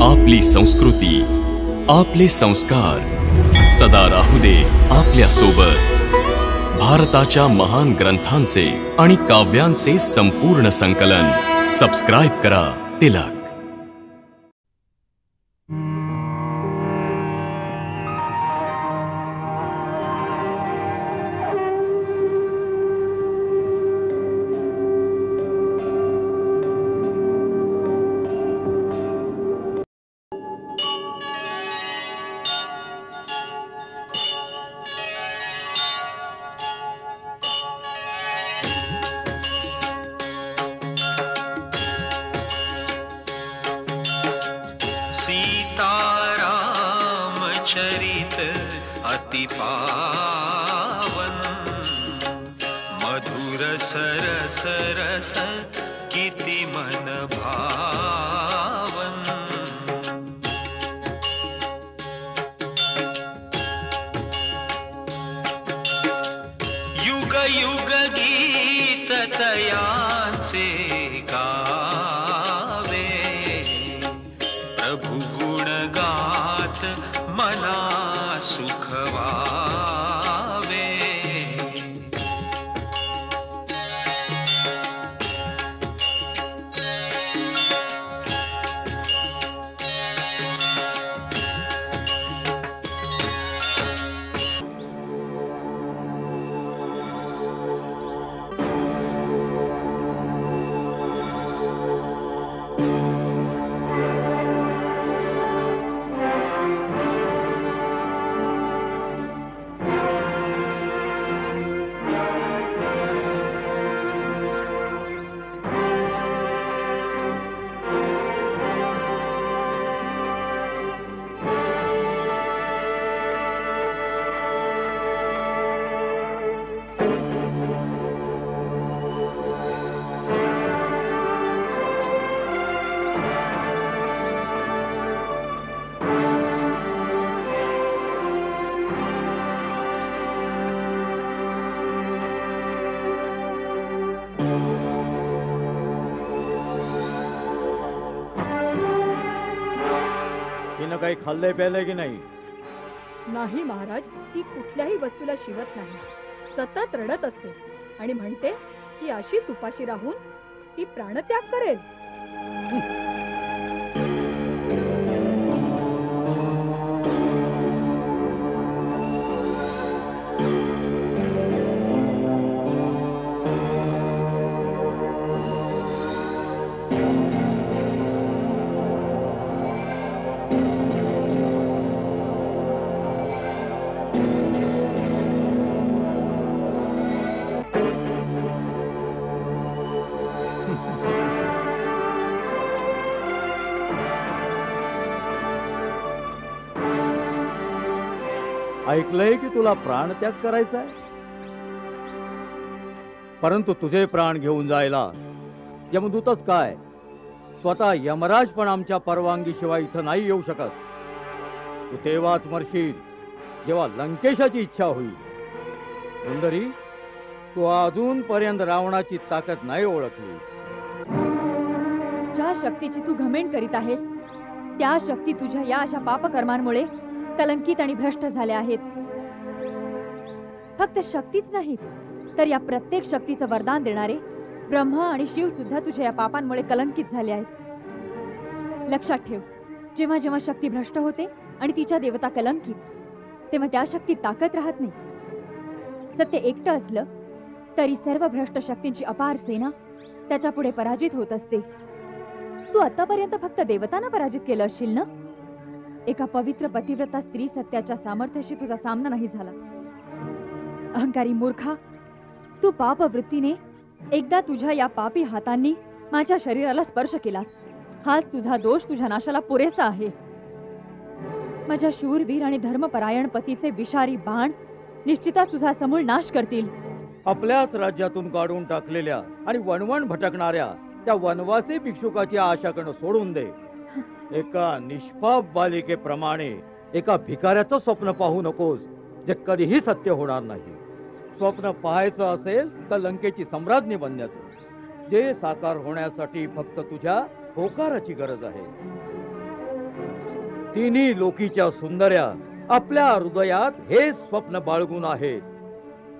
आपली संस्कृती, आपले संस्कार सदा राहू दे आपल्या सोबत। भारताच्या महान ग्रंथांचे आणि काव्यांचे संपूर्ण संकलन सबस्क्राइब करा तिलक। चरित अति पावन, मधुर सरस रस किति मन भावन। युग युग गीत तयांचे गावे, प्रभु गुण गात मना सुख वावे। काही खाल्ले प्याले की नाही? नाही महाराज, ती कुठल्याही वस्तूला शिवत नाही, सतत रडत असते आणि म्हणते की अशीच उपाशी राहून ती प्राणत्याग करेल। ऐकलंय की तुला प्राणत्याग करायचा आहे, परंतु तुझे प्राण घेऊन जायला यमदूतच काय, स्वतः यमराज पण आमच्या परवानगी शिवाय इथं नाही येऊ शकत। तू तेव्हाच मरशील जेव्हा लंकेशाची इच्छा होईल। सुंदरी, तू अजूनपर्यंत रावणाची ताकद नाही ओळखलीस। ज्या शक्तीची तू घमेंड करीत आहेस, त्या शक्ती तुझ्या या अशा पापकर्मांमुळे कलंकित आणि भ्रष्ट झाले आहेत। फक्त शक्तीच नाहीत, तर या प्रत्येक शक्तीचं वरदान देणारे ब्रह्मा आणि शिव सुद्धा तुझ्या या पापांमुळे कलंकित झाले आहेत। लक्षात ठेव, जेव्हा जेव्हा शक्ती भ्रष्ट होते आणि तिच्या देवता कलंकित, तेव्हा त्या शक्तीत ताकद राहत नाही। सत्य एकटं असलं तरी सर्व भ्रष्ट शक्तींची अपार सेना त्याच्या पुढे पराजित होत असते। तू आतापर्यंत फक्त देवतांना पराजित केलं असशील ना? एका पवित्र पतिव्रता स्त्री सत्याच्या सामर्थ्याशी तुझा सामना नाही झाला। अहंकारी मूर्खा, तू पाप वृत्तीने एकदा तुझ्या या पापी हातांनी माझ्या शरीराला स्पर्श केलास। हाच तुझा दोष तुझ्या नाशाला पुरेसा आहे। माझ्या शूरवीर आणि धर्मपरायण पतीचे विषारी बाण निश्चितच तुझा समूळ नाश करतील। आपल्याच राज्यातून काढून टाकलेल्या आणि वणवण भटकणाऱ्या त्या वनवासी भिक्षुकाची आशा करणं सोडून दे। एका निष्पाप बालिकेप्रमाणे एका भिकाऱ्याचं स्वप्न पाहू नकोस, जे कधीही सत्य होणार नाही। स्वप्न पाहायचं असेल तर लंकेची सम्राज्ञी बनण्याचं, जे साकार होण्यासाठी फक्त तुझ्या होकाराची गरज आहे। तिन्ही लोकीच्या सुंदर्या आपल्या हृदयात हे स्वप्न बाळगून आहेत.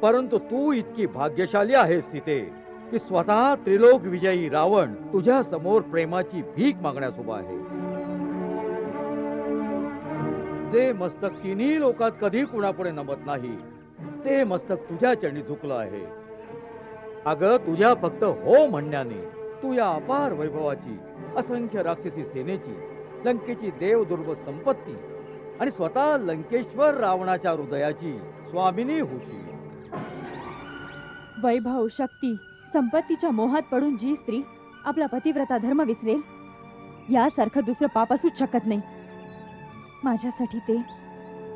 परंतु तू इतकी भाग्यशाली आहेस सीते की स्वतः त्रिलोक विजयी रावण तुझ्या समोर प्रेमाची भीक मागण्यास उभा आहे. जे मस्तक तिन्ही लोकात कधी कुणापुढे नमत नाही ते मस्तक तुझ्या चरणी झुकलं आहे. अगं तुझ्या फक्त हो म्हणण्याने तू या अपार वैभवाची, असंख्य राक्षसी सेनेची, लंकेची देवदुर्ग संपत्ती आणि स्वतः लंकेश्वर रावणाच्या हृदयाची स्वामिनी होशील. वैभव, शक्ती, संपत्तीच्या मोहात पडून जी स्त्री आपला पतिव्रता धर्म विसरेल यासारखं दुसरं पाप असूच शकत नाही. माझ्यासाठी ते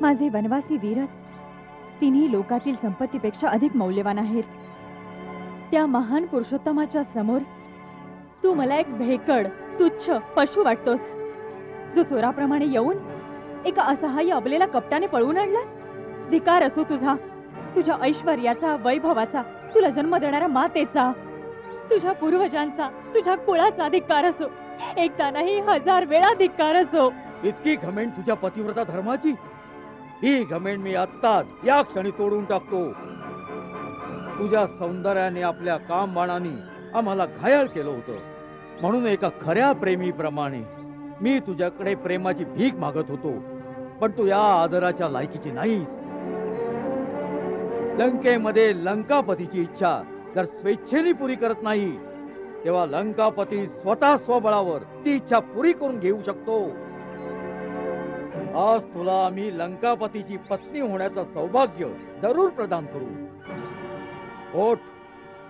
माझे वनवासी वीरच तिन्ही लोकातील संपत्तीपेक्षा अधिक मौल्यवान आहेत. त्या महान पुरुषोत्तमाच्या समोर तू मला एक भेकड, तुच्छ पशु वाटतोस, जो चोराप्रमाणे येऊन एका असहाय्य अबलेला कपटाने पळवून आणलास. धिकार असो तुझा, तुझ्या ऐश्वर्याचा, वैभवाचा, तुला जन्म देणाऱ्या मातेचा, तुझ्या पूर्वजांचा, तुझ्या कुळाचा धिक्कार असो. एकदा नाही 1000 वेळा धिक्कार असो. इतकी घमेंड तुझ्या पतिव्रता धर्माची? ही घमेंड मी आत्ताच या क्षणी तोडून टाकतो. तुझ्या सौंदर्याने, आपल्या काम बाणाने आम्हाला घायल केलं होतं, म्हणून एका खऱ्या प्रेमीप्रमाणे मी तुझ्याकडे प्रेमाची भीक मागत होतो. पण तू या आदराच्या लायकीची नाहीस. लंकेमध्ये लंकापतीची इच्छा जर स्वेच्छेने पुरी करत नाही तेव्हा लंकापती स्वतः स्वबळावर ती इच्छा पुरी करून घेऊ शकतो. आज तुला आम्ही लंकापतीची पत्नी होण्याचं सौभाग्य जरूर प्रदान करू. ओठ,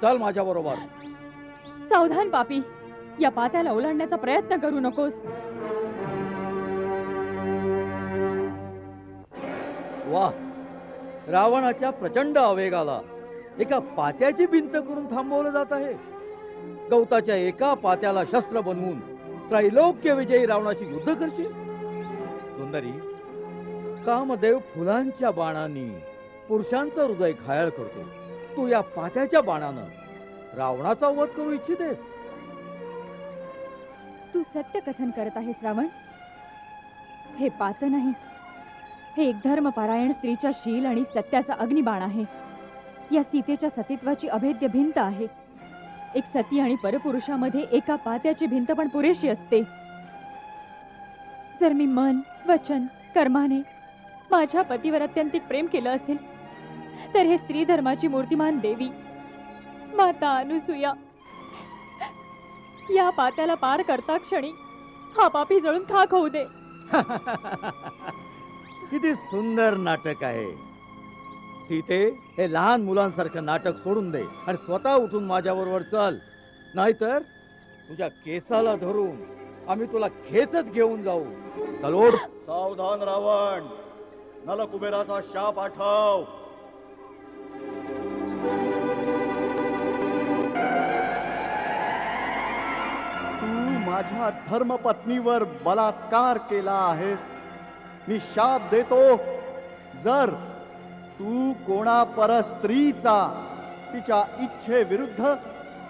चल माझ्या बरोबर. सावधान पापी, या पात्याला ओलांडण्याचा प्रयत्न करू नकोस. वाह, रावणाच्या प्रचंड आवेगाला एका पात्याची भिंत करून थांबवलं जात आहे. गवताच्या एका पात्याला शस्त्र बनवून त्रैलोक्य विजयी रावणाशी युद्ध करशील? सुंदरी, कामदेव फुलांच्या बाणांनी पुरुषांचं हृदय घायल करतो. तू या पात्याच्या बाणानं रावणाचा वध करू इच्छितेस? तू सत्य कथन करत आहेस रावण. हे पात नाही, हे एक धर्मपारायण स्त्रीच्या शील आणि सत्याचा अग्निबाण आहे. या सीतेच्या सतीत्वाची अभेद्य भिंत आहे. एक सती आणि परपुरुषामध्ये एका पात्याची भिंत पण पुरेशी असते. जर मी मन, वचन, कर्माने माझ्या पतीवर अत्यंतिक प्रेम केलं असेल तर हे स्त्री धर्माची मूर्तिमान देवी माता अनुसूया या पात्याला पार करता क्षणी हा पापी जळून खाक होऊ दे. किती सुंदर नाटक आहे सीते. हे लहान मुलांसारखं नाटक सोडून दे आणि स्वतः उठून माझ्या बरोबर चल, नाहीतर तुझ्या केसाला धरून आम्ही तुला खेचत घेऊन जाऊ. चलोड. सावधान रावण, नलकुबेराचा शाप आठव. तू माझ्या धर्मपत्नीवर बलात्कार केला आहेस. मी शाप देतो, जर तू कोणा परस्त्रीचा तिच्या इच्छेविरुद्ध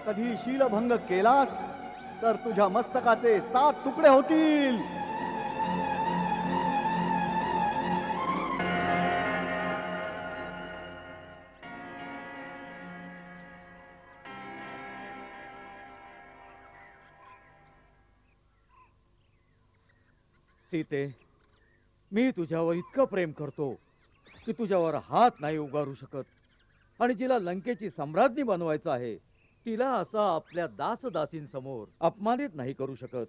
कधी शीलभंग केलास तर तुझ्या मस्तकाचे 7 तुकडे होतील. सीते, मी तुझ्यावर इतकं प्रेम करतो की तुझ्यावर हात नाही उगारू शकत. आणि जिला लंकेची सम्राज्ञी बनवायचं आहे तिला असा आपल्या दासदासींसमोर अपमानित नाही करू शकत.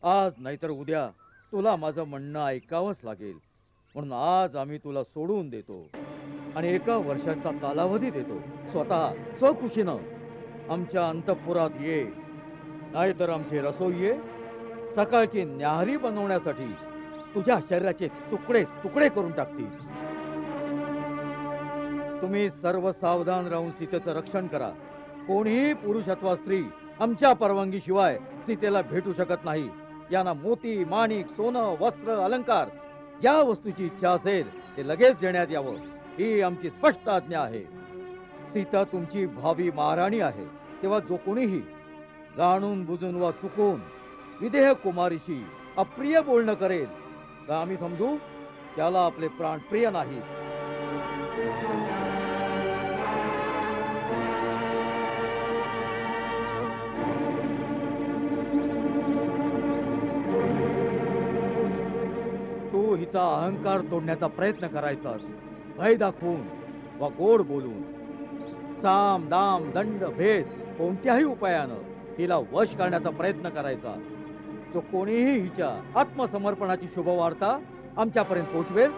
आज नाहीतर उद्या तुला माझं म्हणणं ऐकावंच लागेल. म्हणून आज आम्ही तुला सोडून देतो आणि 1 वर्षाचा कालावधी देतो. स्वतः स्वखुशीनं आमच्या अंतःपुरात ये, नाहीतर आमचे रसोईये सकाळची न्याहारी बनवण्यासाठी तुझ्या शरीराचे तुकडे तुकडे करून टाकतील. तुम्ही सर्व सावधान राहून सीतेचं रक्षण करा. कोणीही पुरुष अथवा स्त्री आमच्या परवानगी शिवाय सीतेला भेटू शकत नाही. यांना मोती, माणिक, सोनं, वस्त्र, अलंकार ज्या वस्तूची इच्छा असेल ते लगेच देण्यात यावं, ही आमची स्पष्ट आज्ञा आहे. सीता तुमची भावी महाराणी आहे. तेव्हा जो कोणीही जाणून बुजून वा चुकून विदेह कुमारीशी अप्रिय बोलणं करेल तर आम्ही समजू त्याला आपले प्राण प्रिय नाहीत. तू हिचा अहंकार तोडण्याचा प्रयत्न करायचास, भय दाखवून वा गोड बोलून, साम दाम दंड भेद कोणत्याही उपायानं हिला वश करण्याचा प्रयत्न करायचा. तो कोणीही हिच्या आत्मसमर्पणाची शुभवार्ता आमच्यापर्यंत पोहोचवेल,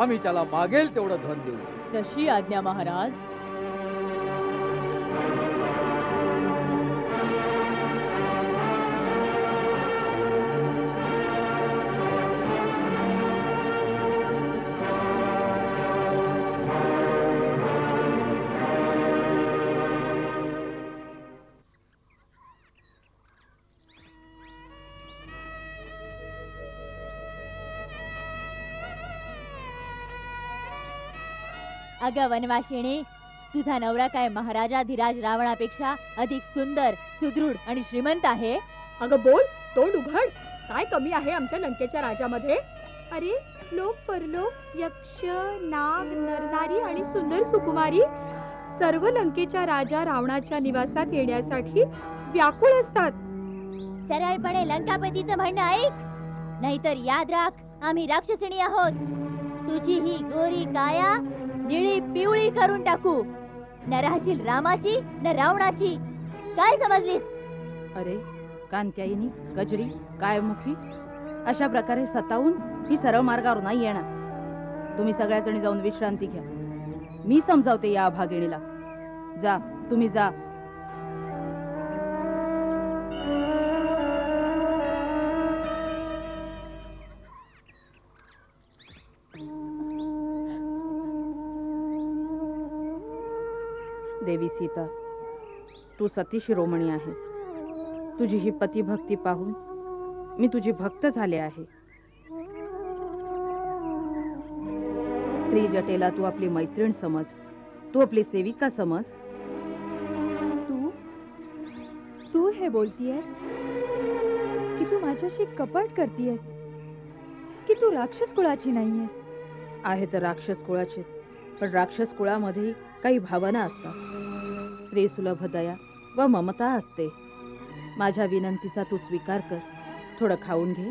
आम्ही त्याला मागेल तेवढं धन देऊ. जशी आज्ञा महाराज. अगं वनवाशिणी, तुझा नवरा काय महाराजाधिराज रावणापेक्षा अधिक सुंदर, सुदृढ आणि श्रीमंत आहे? अगं बोल, तोंड उघड. काय कमी आहे आमच्या लंकेच्या राजामध्ये? अरे लोक परलोक, यक्ष, नाग, नरनारी आणि सुंदर सुकुमारी सर्व लंकेच्या राजा रावणाच्या निवासात येण्यासाठी व्याकुळ असतात. सरळपणे लंकापतीचं म्हणणं ऐक, नाहीतर याद राख, आम्ही राक्षसिणी आहोत. तुझी ही गोरी काया निळी पिवळी करून टाकू. न राहशील रामाची न रावणाची. काय समजलीस? अरे कांत्यायनी, गजरी, कायमुखी अशा प्रकारे सतावून ही सरळ मार्गावर नाही येणार. तुम्ही सगळ्याजणी जाऊन विश्रांती घ्या. मी समजावते या अभागिणीला. जा, तुम्ही जा. देवी सीता, तू सती शिरोमणी आहेस. तुझी ही पतिभक्ती पाहून मी तुझी भक्त झाले आहे. त्रिजटेला तू आपली मैत्रीण समज, तू आपली सेविका समज. तू तू हे बोलतीयस की तू माझ्याशी कपट करतीयस, की तू राक्षस कुळाची नाहीयेस? आहे तर राक्षस कुळाचीच, पण राक्षस कुळामध्ये काही भावना असतात. स्त्री सुलभ दया व ममता असते. माझ्या विनंतीचा तू स्वीकार कर. थोडं खाऊन घे.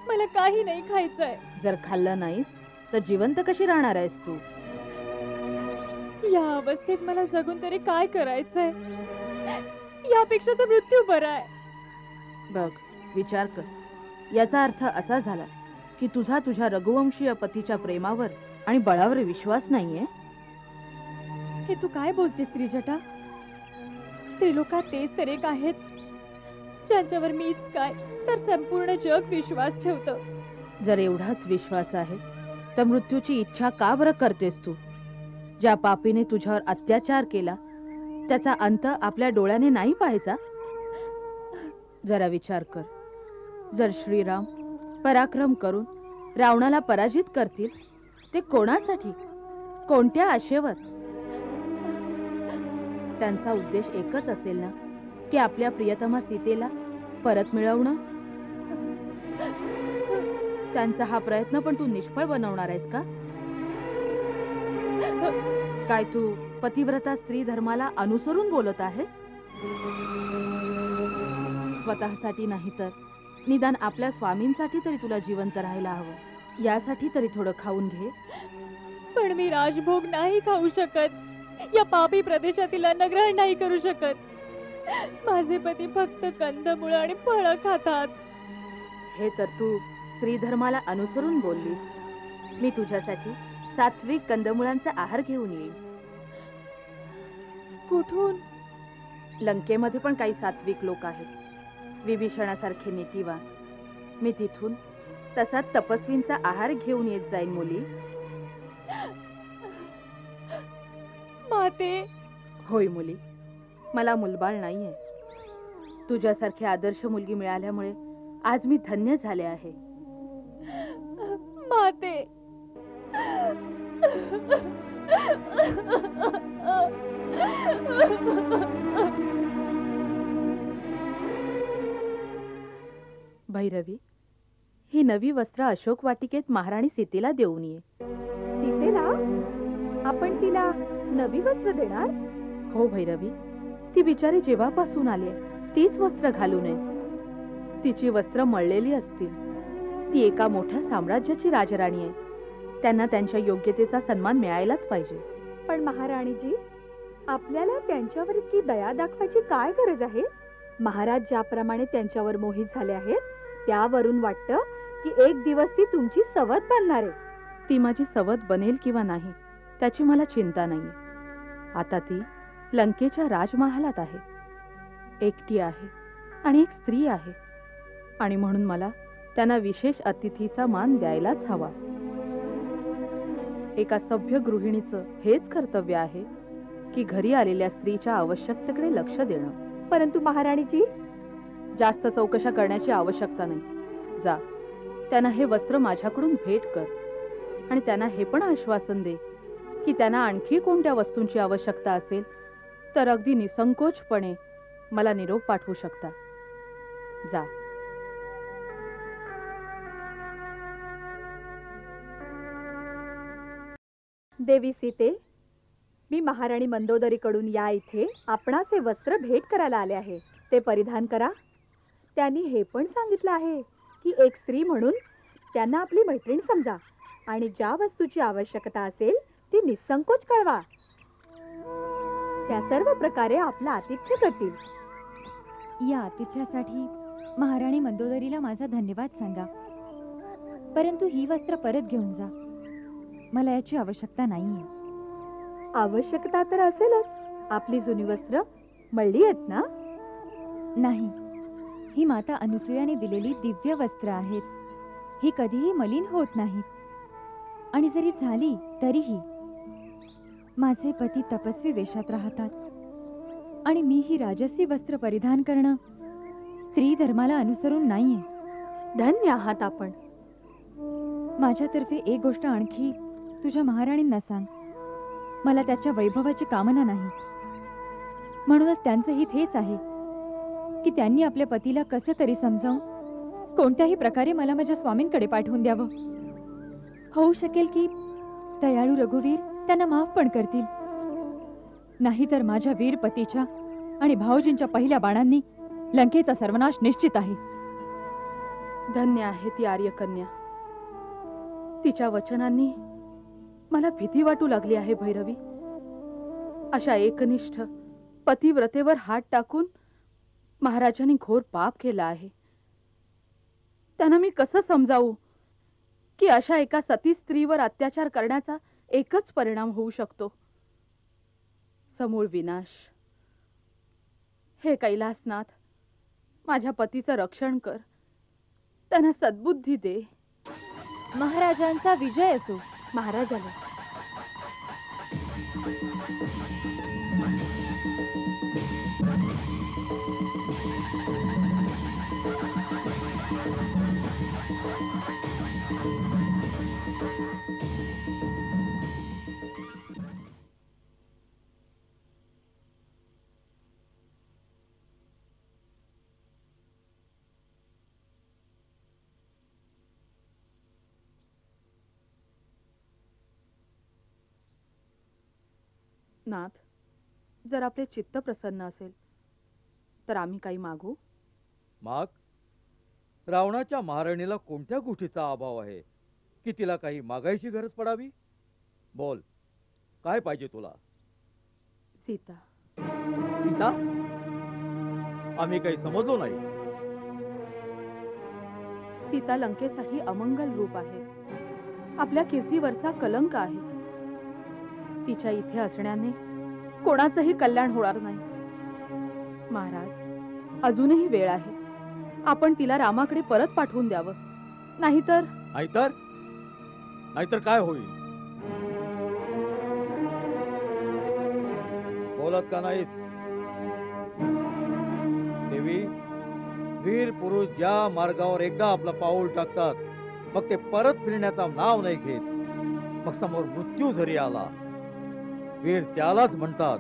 मला काही नाही खायचंय. जर खाल्लं नाहीस तर जिवंत कशी राहणार आहेस तू? या अवस्थेत मला जगून तरी काय करायचंय? यापेक्षा तर मृत्यू बरा आहे. बघ, विचार कर. याचा अर्थ असा झाला की तुझा तुझ्या रघुवंशीय पतीच्या प्रेमावर आणि बळावर विश्वास नाहीये. हे तू काय बोलतेस त्रिजटा? त्रिलोकात तेच तर एक आहेत ज्यांच्यावर मीच काय तर संपूर्ण जग विश्वास ठेवतं. जर एवढाच विश्वास आहे तर मृत्यूची इच्छा का बरं करतेस तू? ज्या पापीने तुझ्यावर अत्याचार केला त्याचा अंत आपल्या डोळ्याने नाही पाहायचा? जरा विचार कर. जर श्रीराम पराक्रम करून रावणाला पराजित करतील, ते कोणासाठी, कोणत्या आशेवर? त्यांचा उद्देश एकच असेल ना, की आपल्या प्रियतमा सीतेला परत मिळवणं. त्यांचा हा प्रयत्न पण तू निष्फळ बनवणार आहेस का? काय तू पतिव्रता स्त्री धर्माला अनुसरून बोलत आहेस? स्वतःसाठी नाही तर निदान आपल्या स्वामींसाठी तरी तुला जिवंत राहायला हवं. यासाठी तरी थोडं खाऊन घे. पण मी राजभोग नाही खाऊ शकत. या पापी प्रदेशातील अन्नग्रहण नाही करू शकत. माझे पती फक्त कंदमुळं आणि फळं खातात. हे तर तू स्त्री धर्माला अनुसरून बोललीस. मी तुझ्यासाठी सात्विक कंदमुळांचा आहार घेऊन येईन. कुठून? लंकेमध्ये पण काही सात्विक लोक आहेत, विभीषणासारखे नीतिवान. मी तिथून तसा तपस्वींचा आहार घेऊन येत जाईन मुली. माते. होय मुली, मला मुलबाळ नाहीये. तुझ्यासारखी आदर्श मुलगी मिळाल्यामुळे आज मी धन्य झाले आहे. माते. भैरवी, ही नवी वस्त्र अशोक वाटिकेत महाराणी सीतेला देऊन ये. सीतेला आपण तिला नवी वस्त्र देणार? हो भैरवी, ती बिचारी जेव्हापासून आली तीच वस्त्र घालू नये. तिची वस्त्र मळलेली असतील. ती एका मोठ्या साम्राज्याची राजराणी आहे. त्यांना त्यांच्या योग्यतेचा सन्मान मिळायलाच पाहिजे. पण महाराणीजी, आपल्याला त्यांच्यावर इतकी दया दाखवायची काय गरज आहे? महाराज ज्याप्रमाणे त्यांच्यावर मोहित झाले आहेत, त्यावरून वाटतं की एक दिवस ती तुमची सवत बनणार आहे. ती माझी सवत बनेल किंवा नाही त्याची मला चिंता नाहीये. आता ती लंकेच्या राजमहालात आहे, एकटी आहे आणि एक स्त्री आहे, आणि म्हणून मला त्यांना विशेष अतिथीचा मान द्यायलाच हवा. एका सभ्य गृहिणीचं हेच कर्तव्य आहे की घरी आलेल्या स्त्रीच्या आवश्यकतेकडे लक्ष देणं. परंतु महाराणीजी, जास्त चौकशा करण्याची आवश्यकता नाही. जा, त्यांना हे वस्त्र माझ्याकडून भेट कर आणि त्यांना हे पण आश्वासन दे की त्यांना आणखी कोणत्या वस्तूंची आवश्यकता असेल तर अगदी निसंकोचपणे मला निरोप पाठवू शकता. जा. देवी सीते, मी महाराणी मंदोदरीकडून या इथे आपणास हे वस्त्र भेट करायला आले आहे. ते परिधान करा. त्यांनी हे पण सांगितलं आहे की एक स्त्री म्हणून त्यांना आपली मैत्रीण समजा आणि ज्या वस्तूची आवश्यकता असेल ती निसंकोच कळवा. त्या सर्व प्रकारे आपलं आतिथ्य करतील. या आतिथ्यासाठी महाराणी मंदोदरीला माझा धन्यवाद सांगा. परंतु ही वस्त्र परत घेऊन जा. मला याची आवश्यकता नाहीये. आवश्यकता तर असेलच. आपली जुनी वस्त्र मळली आहेत ना? नाही, ही माता अनुसूयाने दिलेली दिव्य वस्त्र आहेत. ही कधीही मलिन होत नाहीत. आणि जरी झाली तरीही माझे पती तपस्वी वेशात राहतात आणि मी ही राजसी वस्त्र परिधान करणं स्त्री धर्माला अनुसरून नाहीये. धन्य आहात आपण. माझ्यातर्फे एक गोष्ट आणखी तुझ्या महाराणींना सांग. मला त्याच्या वैभवाची कामना नाही. म्हणूनच त्यांचं हित हेच आहे की त्यांनी आपल्या पतीला कसं तरी समजावून कोणत्याही प्रकारे मला माझ्या स्वामींकडे पाठवून द्यावं. होऊ शकेल की दयाळू रघुवीर त्यांना माफ पण करतील. नाहीतर माझ्या वीर पतीच्या आणि भाऊजींच्या पहिल्या बाणांनी लंकेचा सर्वनाश निश्चित आहे. धन्य आहे ती आर्यकन्या. तिच्या वचनांनी मला भीती वाटू लागली आहे भैरवी. अशा एकनिष्ठ पतिव्रतेवर हात टाकून महाराजांनी घोर पाप केला आहे. त्यांना मी कसं समजावू की अशा एका सती स्त्रीवर अत्याचार करण्याचा एकच परिणाम होऊ शकतो, समूळ विनाश. हे कैलासनाथ, माझ्या पतीचं रक्षण कर. त्यांना सद्बुद्धी दे. महाराजांचा विजय असो. महाराजाला नाथ, जर आपले चित्त प्रसन्न असेल तर आम्ही काही मागू. माग. रावणाच्या महाराणीला कोणत्या गोष्टीचा अभाव आहे की तिला काही मागायची गरज पडावी? बोल, काय पाहिजे तुला? सीता. सीता? आम्ही काही समजलो नाही. सीता लंकेसाठी अमंगल रूप आहे. आपल्या कीर्तीवरचा कलंक आहे. तिच्या इथे असण्याने कोणाचंही कल्याण होणार नाही. महाराज, अजूनही वेळ आहे. आपण तिला रामाकडे परत पाठवून द्यावं. नाहीतर नाहीतर काय होईल? बोलत का नाहीस? देवी, वीर पुरुष ज्या मार्गावर एकदा आपलं पाऊल टाकतात मग ते परत फिरण्याचा नाव नाही घेत. मग समोर मृत्यू जरी आला, वीर त्यालाच म्हणतात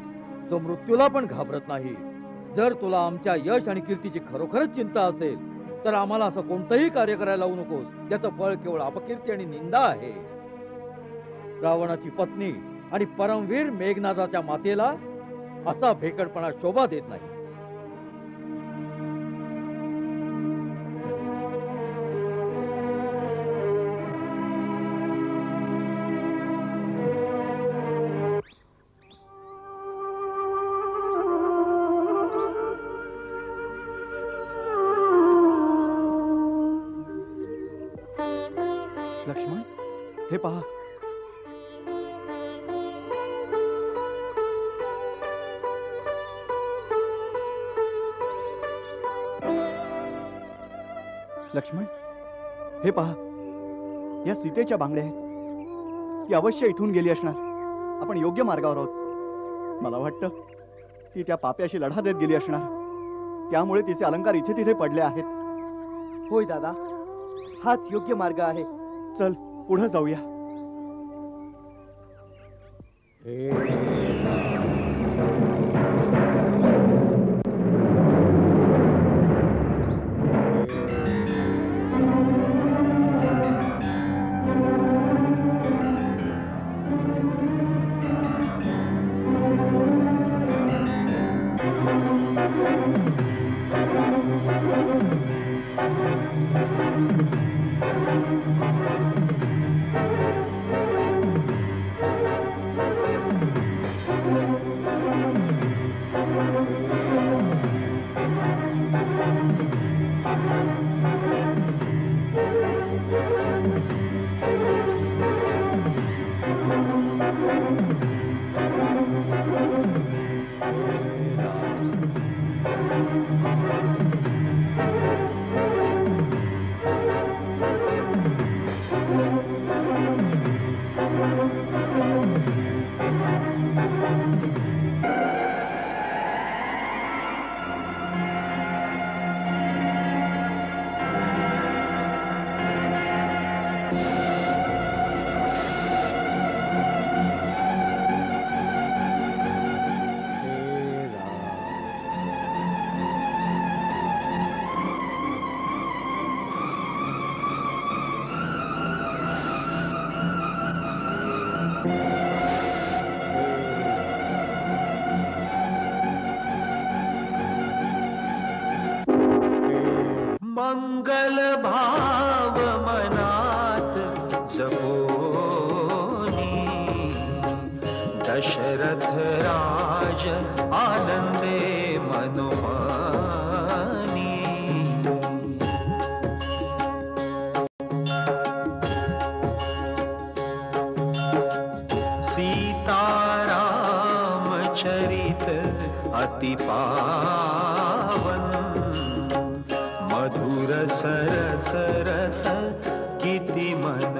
जो मृत्यूला पण घाबरत नाही. जर तुला आमच्या यश आणि कीर्तीची खरोखरच चिंता असेल तर आम्हाला असं कोणतंही कार्य करायला लावू नकोस, ज्याचं फळ केवळ अपकीर्ती आणि निंदा आहे. रावणाची पत्नी आणि परमवीर मेघनादाच्या मातेला असा भेकडपणा शोभा देत नाही. लक्ष्मण, हे पहा. लक्ष्मण, हे पहा. या सीतेच्या बांगड्या आहेत. ती अवश्य इथून गेली असणार. आपण योग्य मार्गावर आहोत. मला वाटतं ती त्या पाप्याशी लढा देत गेली असणार. त्यामुळे तिचे अलंकार इथे तिथे पडले आहेत. होय दादा, हाच योग्य मार्ग आहे. चल पुढे जाऊया. मंगल भाव मनात जपोनी, दशरथ राज आनंदे मनोमानी. सीताराम चरित अति पावन, मधुर सरस रस किति मन